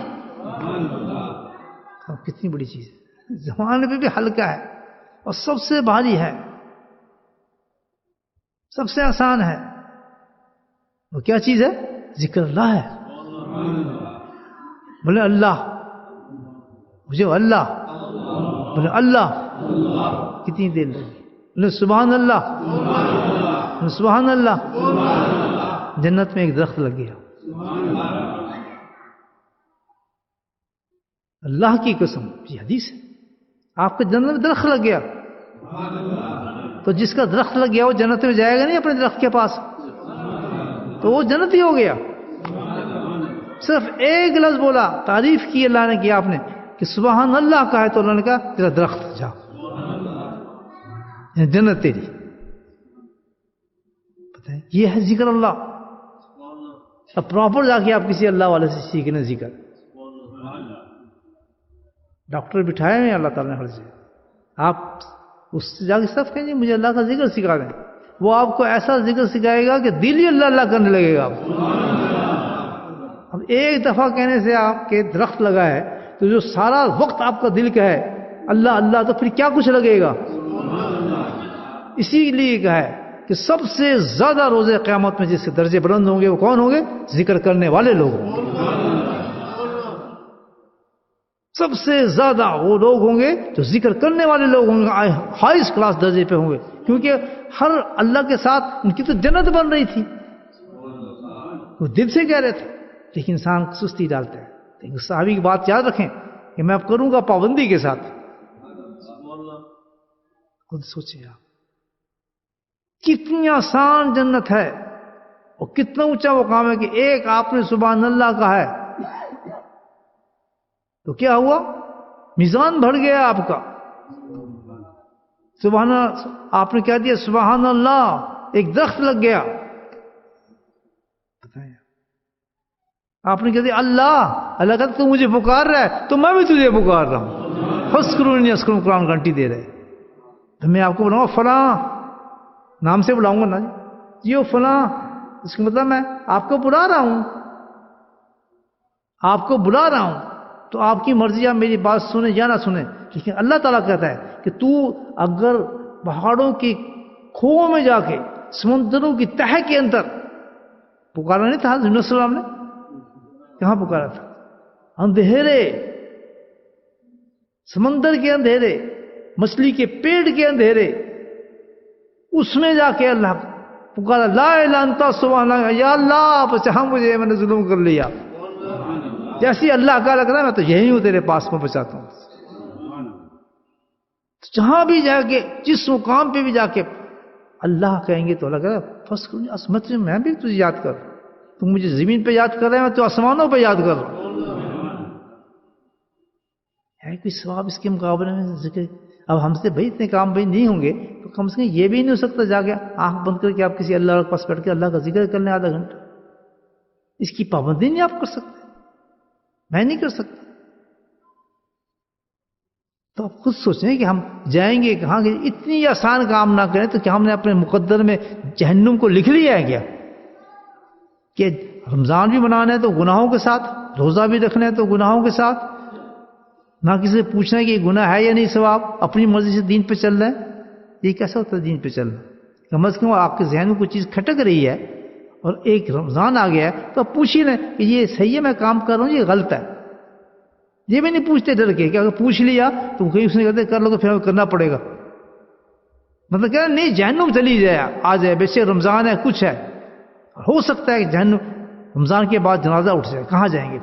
کتنی بڑی چیز ہے. زبان پہ بھی ہلکا ہے اور سب سے بھاری ہے، سب سے آسان ہے. وہ کیا چیز ہے؟ ذکر اللہ ہے. بولے اللہ، مجھے اللہ، بولے اللہ. کتنی دیر لگی؟ بولے سبحان اللہ، بولے سبحان اللہ. جنت میں ایک درخت لگ گیا. اللہ کی قسم، یہ حدیث ہے. آپ کے جنت میں درخت لگ گیا تو جس کا درخت لگ گیا وہ جنت میں جائے گا نہیں اپنے درخت کے پاس، تو وہ جنت ہی ہو گیا. صرف ایک لفظ بولا، تعریف کی اللہ نے کیا آپ نے کہ سبحان اللہ کہا ہے تو اللہ نے کہا تیرا درخت جا، جنت تیری. پتہ ہے یہ ہے ذکر اللہ. اب پراپر جا کے آپ کسی اللہ والے سے سیکھنے ذکر. ڈاکٹر بٹھائے ہیں اللہ تعالیٰ نے ہر جگہ، آپ اس سے جا کے سب کہیں گے مجھے اللہ کا ذکر سکھا دیں. وہ آپ کو ایسا ذکر سکھائے گا کہ دل ہی اللہ اللہ کرنے لگے گا. اب ایک دفعہ کہنے سے آپ کے درخت لگا ہے تو جو سارا وقت آپ کا دل کا ہے اللہ اللہ، تو پھر کیا کچھ لگے گا. اسی لیے کہا ہے کہ سب سے زیادہ روز قیامت میں جس کے درجے بلند ہوں گے وہ کون ہوں گے؟ ذکر کرنے والے لوگ ہوں گے. سب سے زیادہ وہ لوگ ہوں گے جو ذکر کرنے والے لوگ ہوں گے، ہائیسٹ کلاس درجے پہ ہوں گے، کیونکہ ہر اللہ کے ساتھ ان کی تو جنت بن رہی تھی. وہ دل سے کہہ رہے تھے، لیکن انسان سستی ڈالتا ہے. لیکن صحابی کی بات یاد رکھیں کہ میں اب کروں گا پابندی کے ساتھ. خود سوچیں آپ کتنی آسان جنت ہے اور کتنا اونچا مقام ہے کہ ایک آپ نے سبحان اللہ کہا ہے تو کیا ہوا؟ میزان بڑھ گیا آپ کا. سبحان اللہ آپ نے کہہ دیا سبحان اللہ، ایک درخت لگ گیا. آپ نے کہہ دیا اللہ، اللہ کہتا تو مجھے پکار رہا ہے تو میں بھی تجھے پکار رہا ہوں. فذکرونی اذکرکم قرآن گھنٹی دے رہے. تو میں آپ کو بلاؤں گا فلاں، نام سے بلاؤں گا نا جی، وہ فلاں، اس کا مطلب میں آپ کو بلا رہا ہوں، آپ کو بلا رہا ہوں. تو آپ کی مرضی آپ میری بات سنیں یا نہ سنیں، لیکن اللہ تعالیٰ کہتا ہے کہ تو اگر پہاڑوں کی کھوؤں میں جا کے سمندروں کی تہہ کے اندر پکارا نہیں تھا حضرت صلی اللہ علیہ وسلم نے؟ کہاں پکارا تھا؟ اندھیرے سمندر کے اندھیرے، مچھلی کے پیٹ کے اندھیرے، اس میں جا کے اللہ پکارا لا الہ الا انت سبحانک، یا اللہ بچا مجھے، میں نے ظلم کر لیا. جیسی اللہ کا لگ رہا ہے میں تو یہی ہوں تیرے پاس میں بچاتا ہوں. جہاں بھی جا کے جس مقام پہ بھی جا کے اللہ کہیں گے تو اللہ کہے بس عصمت میں بھی تجھے یاد کر، تم مجھے زمین پہ یاد کر رہے ہیں، تو آسمانوں پہ یاد کر رہا ہوں۔ ہے کوئی ثواب اس کے مقابلے میں ذکر؟ اب ہم سے بھائی اتنے کام بھائی نہیں ہوں گے تو کم سے کم یہ بھی نہیں ہو سکتا جا کے آنکھ بند کر کے آپ کسی اللہ کے پاس بیٹھ کے اللہ کا ذکر کر لیں آدھا گھنٹہ، اس کی پابندی نہیں آپ کر سکتے، میں نہیں کر سکتا۔ تو آپ خود سوچیں کہ ہم جائیں گے کہاں گے، اتنی آسان کام نہ کریں تو کیا ہم نے اپنے مقدر میں جہنم کو لکھ لیا ہے کیا؟ کہ رمضان بھی منانا ہے تو گناہوں کے ساتھ، روزہ بھی رکھنا ہے تو گناہوں کے ساتھ، نہ کسی سے پوچھنا ہے کہ یہ گناہ ہے یا نہیں، ثواب اپنی مرضی سے دین پہ چل رہا ہے۔ یہ کیسا ہوتا ہے دین پہ چلنا؟ کم از کم آپ کے ذہن میں کوئی چیز کھٹک رہی ہے اور ایک رمضان آ گیا ہے تو آپ پوچھ ہی لیں کہ یہ صحیح ہے میں کام کر رہا ہوں یہ غلط ہے۔ یہ بھی نہیں پوچھتے ڈر کے کہ اگر پوچھ لیا تو کہیں اس نے کہتے کر لو تو پھر کرنا پڑے گا، مطلب کہہ رہے نہیں جہنم چلی جائے آ جائے، بے شک رمضان ہے کچھ ہے، ہو سکتا ہے کہ جہنم رمضان کے بعد جنازہ اٹھ جائے، کہاں جائیں گے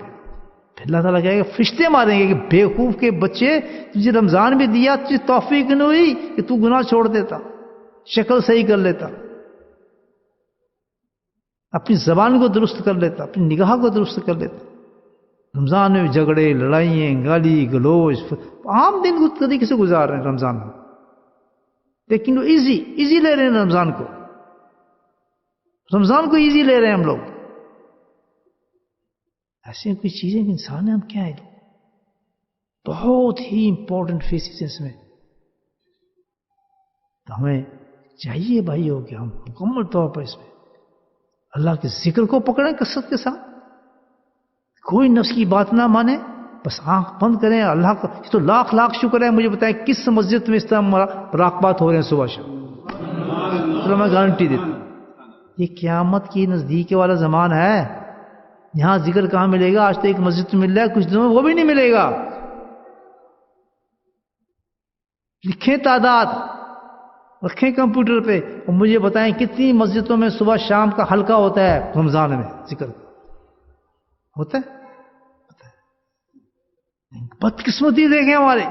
پھر اللہ تعالیٰ کہے گا فرشتے ماریں گے کہ بیوقوف کے بچے، تجھے رمضان بھی دیا، تجھے توفیق نہیں ہوئی کہ تو گناہ چھوڑ دیتا، شکل صحیح کر لیتا، اپنی زبان کو درست کر لیتا، اپنی نگاہ کو درست کر لیتا۔ رمضان میں جھگڑے، لڑائیاں، گالی گلوچ، عام دن کو طریقے سے گزار رہے ہیں رمضان میں، لیکن وہ ایزی لے رہے ہیں رمضان کو ایزی لے رہے ہیں ہم لوگ۔ ایسی کوئی چیزیں کہ انسان ہے، ہم کیا ہے، بہت ہی امپورٹنٹ فیسز ہیں اس میں۔ تو ہمیں چاہیے بھائی ہو کہ ہم مکمل طور پر اس میں اللہ کے ذکر کو پکڑیں کثرت کے ساتھ، کوئی نفس کی بات نہ مانے، بس آنکھ بند کریں اللہ کا۔ تو لاکھ شکر ہے، مجھے بتائیں کس مسجد میں اس طرح مراقبات ہو رہے ہیں صبح شام؟ چلو میں گارنٹی دیتا ہوں یہ قیامت کی نزدیک والا زمان ہے، یہاں ذکر کہاں ملے گا؟ آج تو ایک مسجد میں مل رہا ہے، کچھ دنوں میں وہ بھی نہیں ملے گا۔ لکھیں تعداد، رکھیں کمپیوٹر پہ، اور مجھے بتائیں کتنی مسجدوں میں صبح شام کا حلقہ ہوتا ہے رمضان میں ذکر ہوتا ہے؟ بدقسمتی دیکھیں ہمارے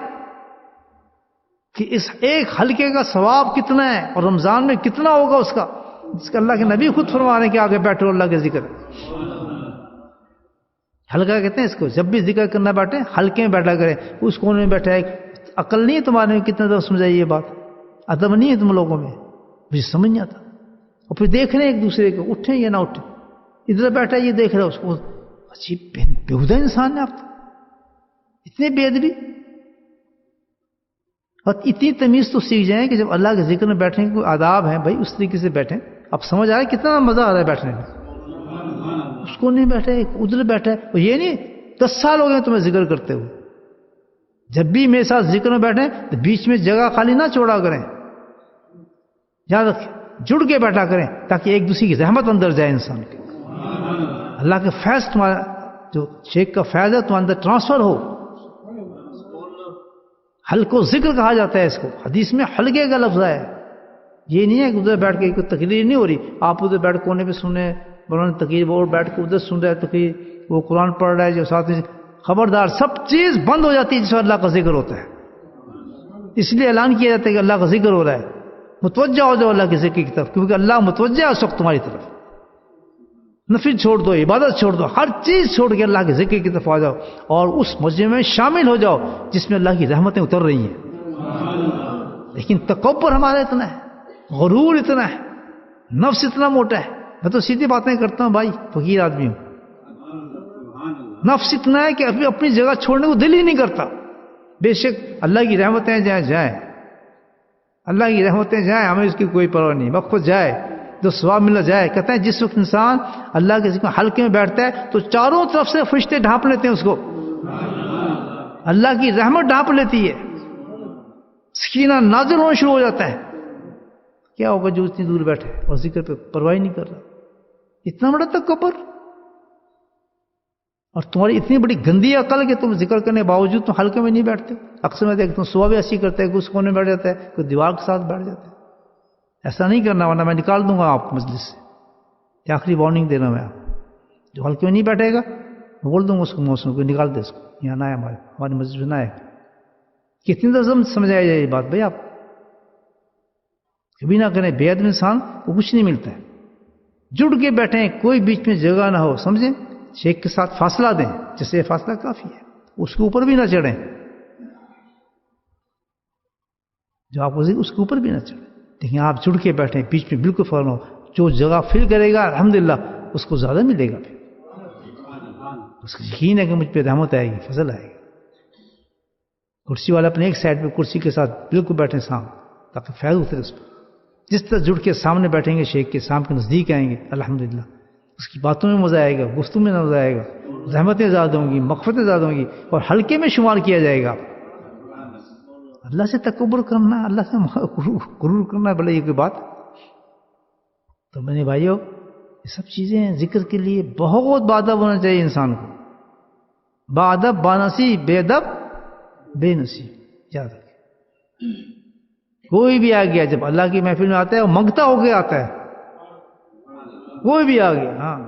کہ اس ایک حلقے کا ثواب کتنا ہے اور رمضان میں کتنا ہوگا اس کا، جس کا اللہ کے نبی خود فرما رہے ہیں کہ آگے بیٹھو اللہ کے ذکر۔ حلقہ کہتے ہیں اس کو، جب بھی ذکر کرنا بیٹھے حلقے میں بیٹھا کریں، اس کونے میں بیٹھا ہے۔ عقل نہیں ہے تمہارے میں، کتنا دفعہ سمجھائی یہ بات، ادب نہیں ہے تم لوگوں میں، مجھے سمجھ نہیں آتا۔ اور پھر دیکھ رہے ہیں ایک دوسرے کو، اٹھیں یا نہ اٹھیں، ادھر بیٹھا ہے یہ دیکھ رہا ہے اس کو، عجیب بےہودہ انسان ہے آپ تو، اتنے بے ادبی۔ اور اتنی تمیز تو سیکھ جائیں کہ جب اللہ کے ذکر میں بیٹھیں کوئی آداب ہیں بھائی اس طریقے سے بیٹھیں۔ اب سمجھ آ رہا ہے کتنا مزہ آ رہا ہے بیٹھنے میں، اس کو نہیں بیٹھے ادھر بیٹھا ہے۔ اور یہ نہیں 10 سال ہو گئے تمہیں ذکر کرتے ہوئے، جب بھی میرے ساتھ ذکر میں بیٹھیں تو بیچ میں جگہ خالی نہ چھوڑا کریں، یاد رکھیں جڑ کے بیٹھا کریں تاکہ ایک دوسرے کی رحمت اندر جائے انسان کے، اللہ کے فیض تمہارا جو شیخ کا فیض ہے تمہارے اندر ٹرانسفر ہو۔ حلق و ذکر کہا جاتا ہے اس کو، حدیث میں حلقے کا لفظ ہے۔ یہ نہیں ہے کہ ادھر بیٹھ کے کوئی تقریر نہیں ہو رہی، آپ ادھر بیٹھ کونے پہ سنیں مولانا تقریر، اور بیٹھ کے ادھر سن رہے ہیں تقریر، وہ قرآن پڑھ رہا ہے جو ساتھ میں، خبردار سب چیز بند ہو جاتی ہے جس میں اللہ کا ذکر ہوتا ہے۔ اس لیے اعلان کیا جاتا ہے کہ اللہ کا ذکر ہو رہا ہے، متوجہ ہو جاؤ اللہ کے ذکر کی طرف، کیونکہ اللہ متوجہ ہے اس وقت تمہاری طرف۔ نفل چھوڑ دو، عبادت چھوڑ دو، ہر چیز چھوڑ کے اللہ کے ذکر کی طرف آ جاؤ اور اس مجمع میں شامل ہو جاؤ جس میں اللہ کی رحمتیں اتر رہی ہیں۔ لیکن تکبر ہمارا اتنا ہے، غرور اتنا ہے، نفس اتنا موٹا ہے۔ میں تو سیدھی باتیں کرتا ہوں بھائی، فقیر آدمی ہوں، نفس اتنا ہے کہ ابھی اپنی جگہ چھوڑنے کو دل ہی نہیں کرتا۔ بے شک اللہ کی رحمتیں جائیں، اللہ کی رحمتیں جائیں، ہمیں اس کی کوئی پرواہ نہیں، وقت جائے جو ثواب ملنا جائے۔ کہتے ہیں جس وقت انسان اللہ کے ذکر حلقے میں بیٹھتا ہے تو چاروں طرف سے فرشتے ڈھانپ لیتے ہیں اس کو، اللہ کی رحمت ڈھانپ لیتی ہے، سکینہ نازل ہونا شروع ہو جاتا ہے۔ کیا ہوگا جو اتنی دور بیٹھے اور ذکر پہ پرواہ نہیں کر رہا؟ اتنا بڑا تکبر، اور تمہاری اتنی بڑی گندی عقل کہ تم ذکر کرنے کے باوجود تم حلقے میں نہیں بیٹھتے۔ اکثر میں دیکھتا ہوں صبح بھی ایسی کرتے ہیں کہ اس کونے میں بیٹھ جاتا ہے، کوئی دیوار کے ساتھ بیٹھ جاتا ہے۔ ایسا نہیں کرنا ورنہ میں نکال دوں گا آپ کو مجلس سے، یہ آخری وارننگ دے رہا ہوں میں آپ جو حلقے میں نہیں بیٹھے گا میں بول دوں گا اس کو، موسم کو نکال دے، اس کو یہاں نہ آئے، ہماری مسجد میں نہ آئے۔ کتنی دفعہ سمجھایا جائے یہ بات بھائی آپ کبھی نہ کریں. بے ادب انسان کو کچھ نہیں ملتا ہے. جڑ کے بیٹھیں, کوئی بیچ میں جگہ نہ ہو, سمجھیں, شیخ کے ساتھ فاصلہ دیں, جس سے یہ فاصلہ کافی ہے, اس کے اوپر بھی نہ چڑھیں, جو آپ اس کے اوپر بھی نہ چڑھیں. لیکن آپ جڑ کے بیٹھیں, بیچ میں بالکل فارغ ہو, جو جگہ فل کرے گا الحمدللہ اس کو زیادہ ملے گا. پھر اس کا یقین ہے کہ مجھ پہ رحمت آئے گی, فضل آئے گا. کرسی والا اپنے ایک سائڈ پہ کرسی کے ساتھ بالکل بیٹھیں سام, تاکہ فیض اترے اس پر. جس طرح جڑ کے سامنے بیٹھیں گے شیخ کے, سام کے نزدیک آئیں گے, الحمدللہ اس کی باتوں میں مزہ آئے گا, گفتگو میں مزہ آئے گا, رحمتیں زیادہ ہوں گی, مغفرتیں زیادہ ہوں گی, اور حلقے میں شمار کیا جائے گا. اللہ سے تکبر کرنا, اللہ سے غرور کرنا, بھلے یہ کوئی بات. تو میرے بھائیو, یہ سب چیزیں ہیں ذکر کے لیے بہت باادب ہونا چاہیے انسان کو. باادب بانصیب, بے ادب بے نصیب, یاد رکھیں. کوئی بھی آ گیا جب اللہ کی محفل میں آتا ہے وہ منگتا ہو کے آتا ہے. کوئی بھی آ گیا. ہاں,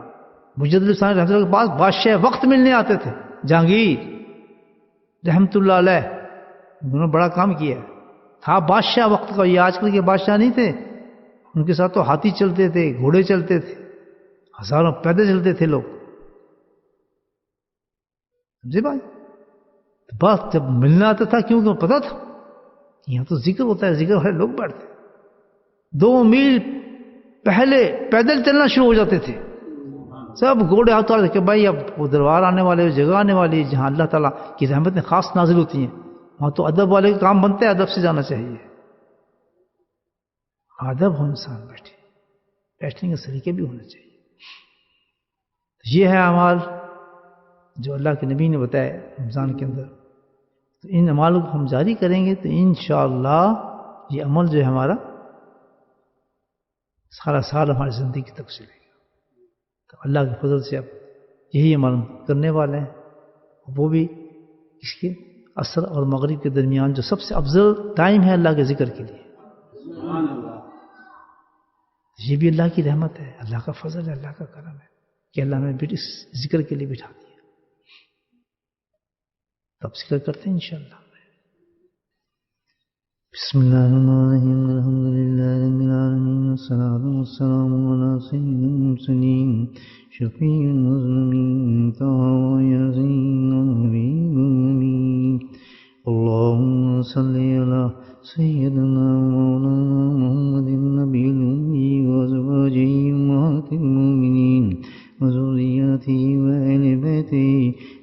مجدد ثانی رحمۃ اللہ کے پاس بادشاہ وقت ملنے آتے تھے, جہانگیر رحمۃ اللہ علیہ, انہوں نے بڑا کام کیا ہے. تھا بادشاہ وقت کا, یہ آج کل کے بادشاہ نہیں تھے. ان کے ساتھ تو ہاتھی چلتے تھے, گھوڑے چلتے تھے, ہزاروں پیدل چلتے تھے لوگ. سمجھے بھائی, بات جب ملنا آتا تھا, کیونکہ پتا تھا یہاں تو ذکر ہوتا ہے, ذکر والے لوگ بیٹھتے. 2 میل پہلے پیدل چلنا شروع ہو جاتے تھے, سب گھوڑے ہاتھ آتے کہ بھائی اب وہ دربار آنے والے, جگہ آنے والی جہاں اللہ تعالیٰ کی رحمتیں خاص نازل ہوتی ہیں, وہاں تو ادب والے کا کام بنتا ہے, ادب سے جانا چاہیے. ادب ہو, انسان بیٹھے, بیٹھنے کے طریقے بھی ہونے چاہیے. یہ ہے اعمال جو اللہ کے نبی نے بتایا رمضان کے اندر. تو ان اعمال کو ہم جاری کریں گے تو انشاءاللہ یہ عمل جو ہے ہمارا سارا سال ہماری زندگی تک چلے گا. تو اللہ کے فضل سے اب یہی عمل کرنے والے ہیں, وہ بھی اس کے عصر اور مغرب کے درمیان جو سب سے افضل ٹائم ہے اللہ کے ذکر کے لیے. یہ بھی اللہ کی رحمت ہے, اللہ کا فضل ہے, اللہ کا کرم ہے کہ اللہ نے اس ذکر کے لیے بٹھا دیا. تب ذکر کرتے ہیں انشاءاللہ. بسم اللہ الرحمن الرحیم, الحمدللہ رب العالمین, والصلاة والسلام علی سید المرسلین, شفیع المذنبین, طه یاسین الحبیب الامین. اللہم صلی علی سیدنا مولانا محمد النبی الأمی وازواجہ امہات المؤمنین وذریاتہ وآل بیتہ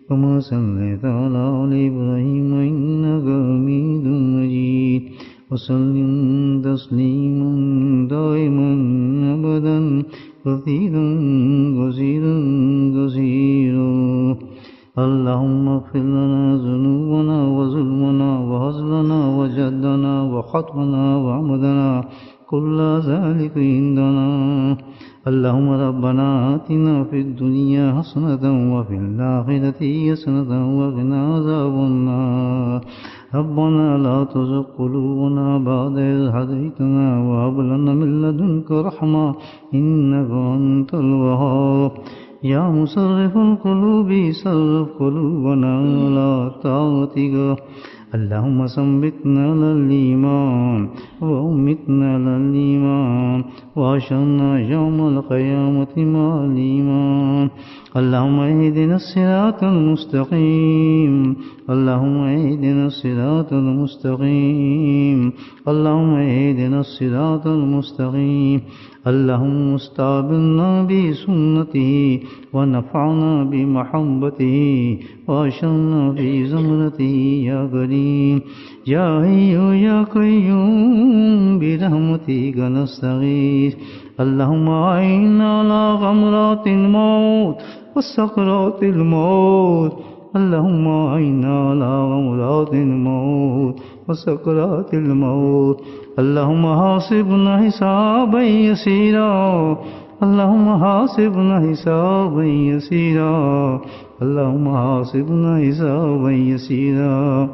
كما صليت على آل إبراهيم إنك حميد مجيد. وسلم تسليما دائما أبدا كثيرا كثيرا كثيرا. اللهم اغفر لنا ذنوبنا وظلمنا وهزلنا وجدنا وخطئنا وعمدنا كل ذلك عندنا. اللهم ربنا آتنا في الدنيا حسنة وفي الآخرة حسنة وقنا عذاب النار. ربنا لا تزغ قلوبنا بعد إذ هديتنا وهب لنا من لدنك رحمة إنك أنت الوهاب. يا مصرف القلوب صرف قلوبنا على طاعتك. اللهم ثبتنا على الإيمان وأمتنا على الإيمان وأحشرنا يوم القيامة مع الإيمان. اللهم اهدنا الصراط المستقيم, اللهم اهدنا الصراط المستقيم, اللهم اهدنا الصراط المستقيم. اللهم استعبدنا بسنته ونفعنا بمحبته وأشرنا في زمرته يا كريم يا حي يا قيوم برحمتك نستغيث. اللهم أعنا على غمرات الموت وسكرات الموت. اللهم أعنا على غمرات الموت وسكرات الموت. اللهم حاسبنا حسابا يسيرا, اللهم حاسبنا حسابا يسيرا, اللهم حاسبنا حسابا يسيرا.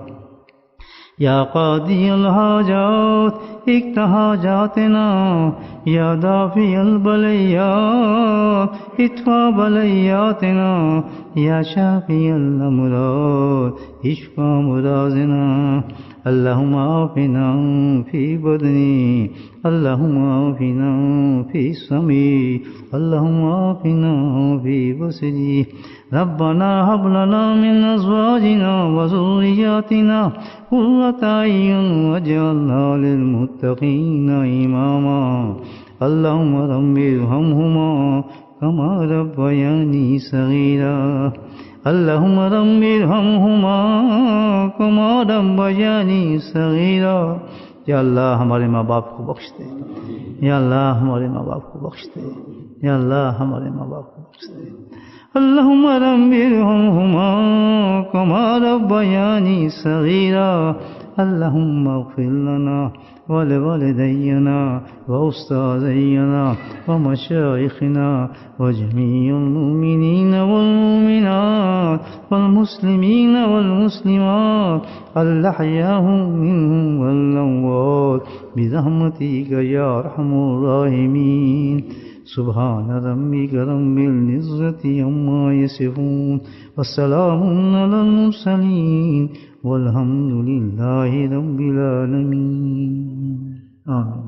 يا قاضي الحاجات اقض حاجاتنا يا دافع البليات ادفع بلياتنا يا شافي الأمراض اشفى مرازنا اللهم عافنا في بدني اللهم عافنا في سمعي اللهم عافنا في بصري ربنا هب لنا من أزواجنا وذرياتنا قرة أعين واجعلنا للمتقين إماما اللهم رب ارحمهما كما ربياني صغيرا اللهم رب ارحمهما كما ربياني صغيرا یا اللہ ہمارے ماں باپ کو بخش دے یا اللہ ہمارے ماں باپ کو بخش دے یا اللہ ہمارے ماں باپ کو بخش دے اللهم رب ارحمهما كما ربياني صغيرا اللهم اغفر لنا ولوالدينا وأستاذينا ومشايخنا وجميع المؤمنين والمؤمنات والمسلمين والمسلمات الأحياء منهم والأموات برحمتك يا أرحم الراحمين سبحان ربك رب العزة عما يصفون والسلام على المرسلين والحمد لله رب العالمين آمين.